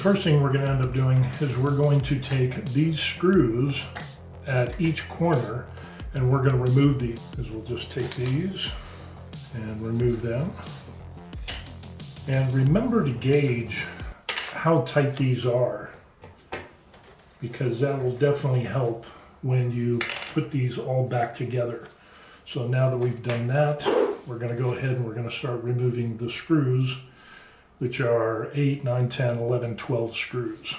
first thing we're going to end up doing is we're going to take these screws at each corner and we're going to remove these. We'll just take these and remove them. And remember to gauge how tight these are, because that will definitely help when you put these all back together. So now that we've done that, we're going to go ahead and we're going to start removing the screws, which are 8, 9, 10, 11, 12 screws.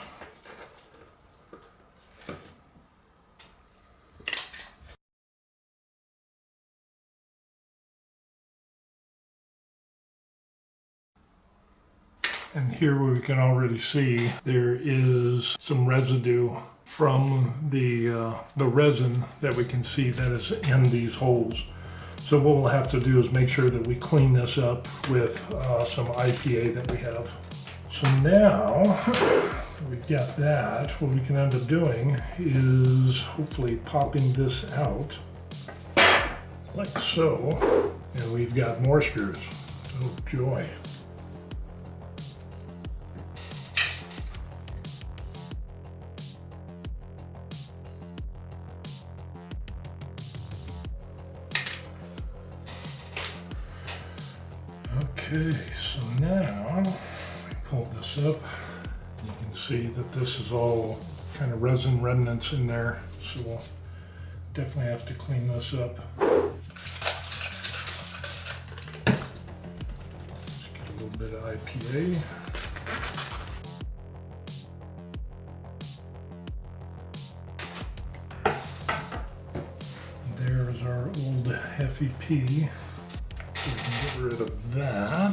And here we can already see there is some residue from the resin that we can see that is in these holes. So what we'll have to do is make sure that we clean this up with some IPA that we have. So now we've got that, what we can end up doing is hopefully popping this out like so. And we've got more screws. Oh joy. Okay, so now we pull this up. You can see that this is all kind of resin remnants in there, so we'll definitely have to clean this up. Let's get a little bit of IPA. There's our old FEP. We can get rid of that.